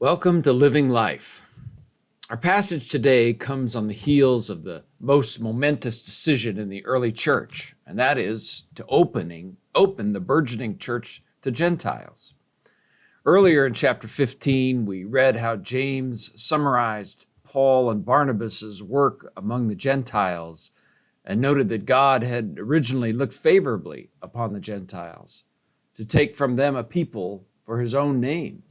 Welcome to Living Life. Our passage today comes on the heels of the most momentous decision in the early church, and that is to open the burgeoning church to Gentiles. Earlier in chapter 15, we read how James summarized Paul and Barnabas' work among the Gentiles and noted that God had originally looked favorably upon the Gentiles to take from them a people for his own name.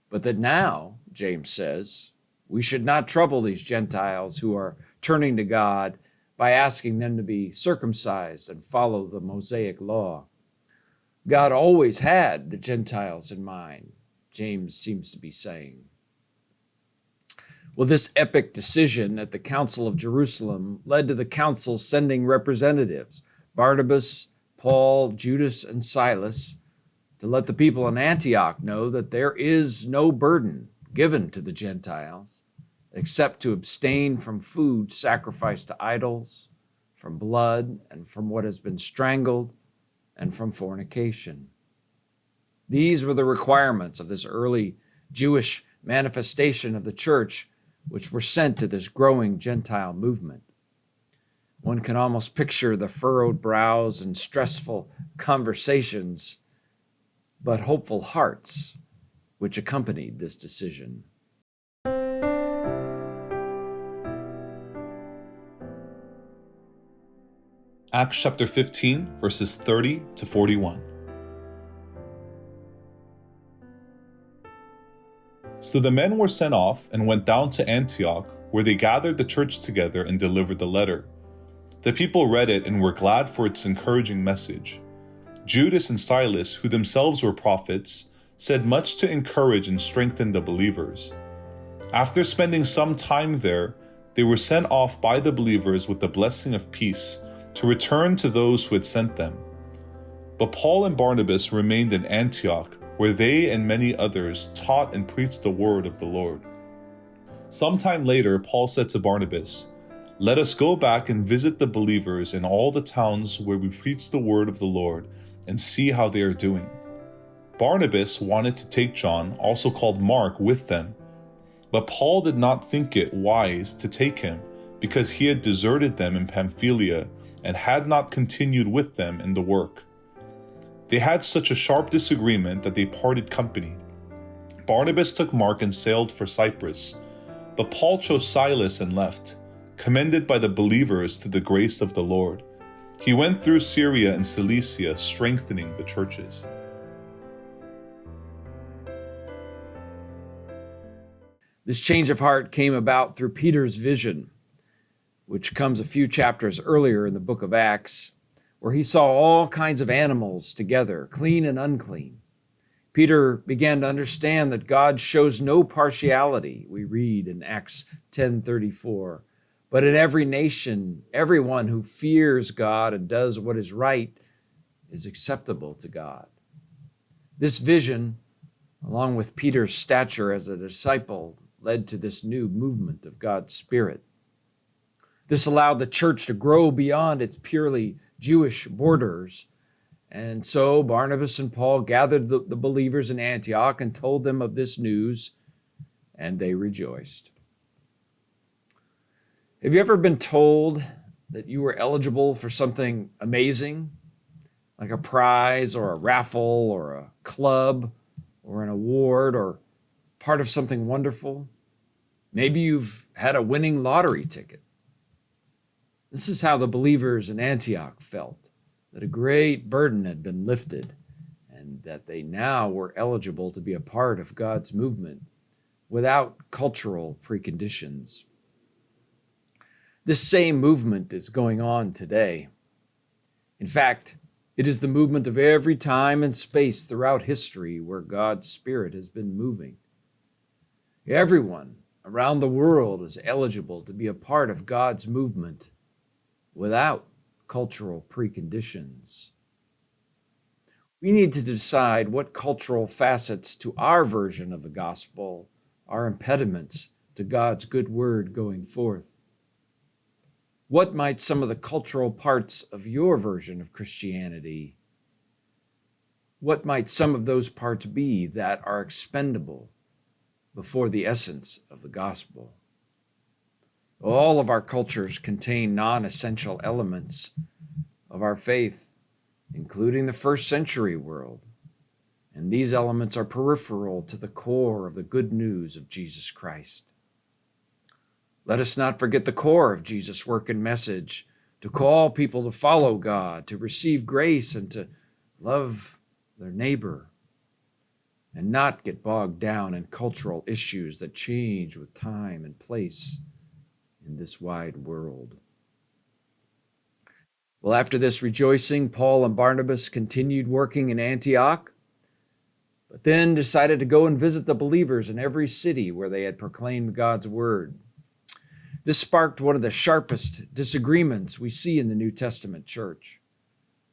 But that now, James says, we should not trouble these Gentiles who are turning to God by asking them to be circumcised and follow the Mosaic law. God always had the Gentiles in mind, James seems to be saying. Well, this epic decision at the Council of Jerusalem led to the council sending representatives, Barnabas, Paul, Judas, and Silas, to let the people in Antioch know that there is no burden given to the Gentiles except to abstain from food sacrificed to idols, from blood, and from what has been strangled, and from fornication. These were the requirements of this early Jewish manifestation of the church, which were sent to this growing Gentile movement. One can almost picture the furrowed brows and stressful conversations, but hopeful hearts, which accompanied this decision. Acts chapter 15, verses 30 to 41. So the men were sent off and went down to Antioch, where they gathered the church together and delivered the letter. The people read it and were glad for its encouraging message. Judas and Silas, who themselves were prophets, said much to encourage and strengthen the believers. After spending some time there, they were sent off by the believers with the blessing of peace to return to those who had sent them. But Paul and Barnabas remained in Antioch, where they and many others taught and preached the word of the Lord. Sometime later, Paul said to Barnabas, "Let us go back and visit the believers in all the towns where we preach the word of the Lord and see how they are doing." Barnabas wanted to take John, also called Mark, with them, but Paul did not think it wise to take him because he had deserted them in Pamphylia and had not continued with them in the work. They had such a sharp disagreement that they parted company. Barnabas took Mark and sailed for Cyprus, but Paul chose Silas and left, commended by the believers to the grace of the Lord. He went through Syria and Cilicia, strengthening the churches. This change of heart came about through Peter's vision, which comes a few chapters earlier in the book of Acts, where he saw all kinds of animals together, clean and unclean. Peter began to understand that God shows no partiality, we read in Acts 10:34. But in every nation, everyone who fears God and does what is right is acceptable to God. This vision, along with Peter's stature as a disciple, led to this new movement of God's Spirit. This allowed the church to grow beyond its purely Jewish borders. And so Barnabas and Paul gathered the believers in Antioch and told them of this news, and they rejoiced. Have you ever been told that you were eligible for something amazing, like a prize or a raffle or a club or an award or part of something wonderful? Maybe you've had a winning lottery ticket. This is how the believers in Antioch felt, that a great burden had been lifted and that they now were eligible to be a part of God's movement without cultural preconditions. This same movement is going on today. In fact, it is the movement of every time and space throughout history where God's Spirit has been moving. Everyone around the world is eligible to be a part of God's movement without cultural preconditions. We need to decide what cultural facets to our version of the gospel are impediments to God's good word going forth. What might some of the cultural parts of your version of Christianity, what might some of those parts be that are expendable before the essence of the gospel. All of our cultures contain non-essential elements of our faith, including the first century world, and these elements are peripheral to the core of the good news of Jesus Christ. Let us not forget the core of Jesus' work and message, to call people to follow God, to receive grace, and to love their neighbor, and not get bogged down in cultural issues that change with time and place in this wide world. Well, after this rejoicing, Paul and Barnabas continued working in Antioch, but then decided to go and visit the believers in every city where they had proclaimed God's word. This sparked one of the sharpest disagreements we see in the New Testament church.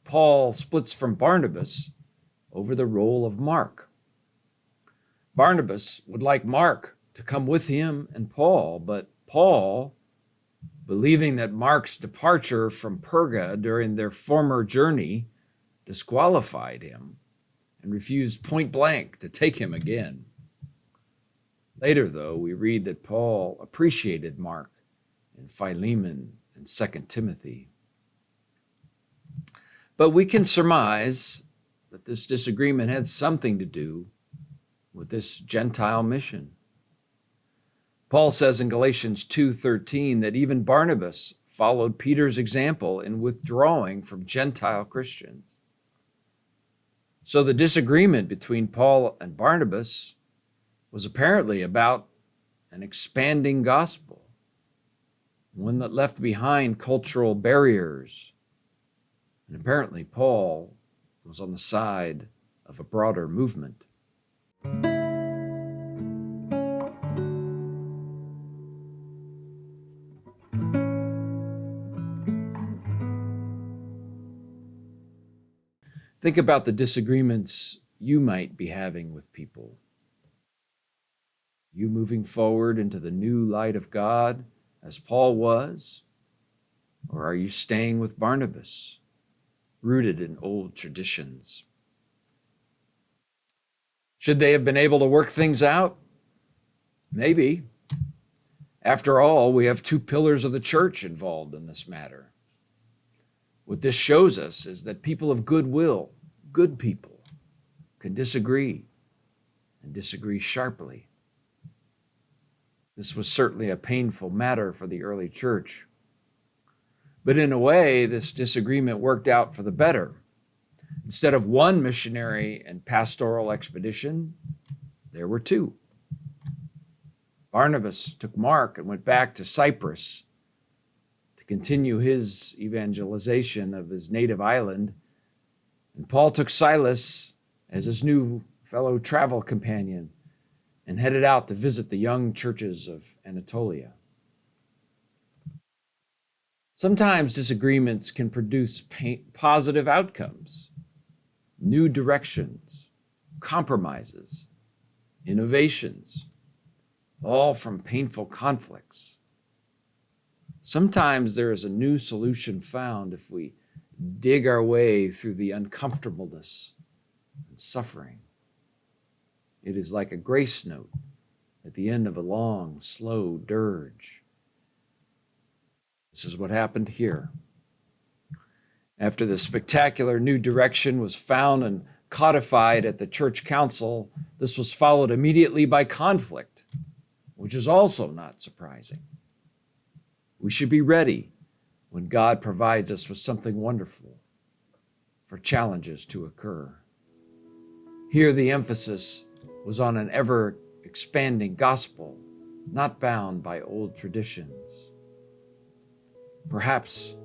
Paul splits from Barnabas over the role of Mark. Barnabas would like Mark to come with him and Paul, but Paul, believing that Mark's departure from Perga during their former journey disqualified him, and refused point blank to take him again. Later, though, we read that Paul appreciated Mark in Philemon and 2 Timothy. But we can surmise that this disagreement had something to do with this Gentile mission. Paul says in Galatians 2:13 that even Barnabas followed Peter's example in withdrawing from Gentile Christians. So the disagreement between Paul and Barnabas was apparently about an expanding gospel, one that left behind cultural barriers. And apparently Paul was on the side of a broader movement. Think about the disagreements you might be having with people. You moving forward into the new light of God as Paul was? Or are you staying with Barnabas, rooted in old traditions? Should they have been able to work things out? Maybe. After all, we have two pillars of the church involved in this matter. What this shows us is that people of goodwill, good people, can disagree and disagree sharply. This was certainly a painful matter for the early church. But in a way, this disagreement worked out for the better. Instead of one missionary and pastoral expedition, there were two. Barnabas took Mark and went back to Cyprus to continue his evangelization of his native island, and Paul took Silas as his new fellow travel companion and headed out to visit the young churches of Anatolia. Sometimes disagreements can produce positive outcomes, new directions, compromises, innovations, all from painful conflicts. Sometimes there is a new solution found if we dig our way through the uncomfortableness and suffering. It is like a grace note at the end of a long, slow dirge. This is what happened here. After the spectacular new direction was found and codified at the church council, this was followed immediately by conflict, which is also not surprising. We should be ready when God provides us with something wonderful for challenges to occur. Here, the emphasis was on an ever-expanding gospel, not bound by old traditions. Perhaps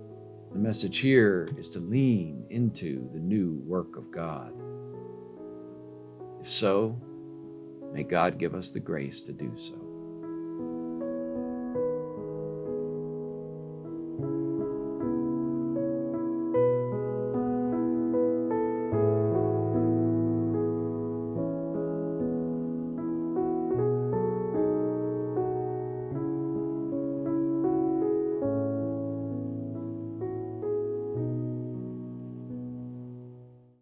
the message here is to lean into the new work of God. If so, may God give us the grace to do so.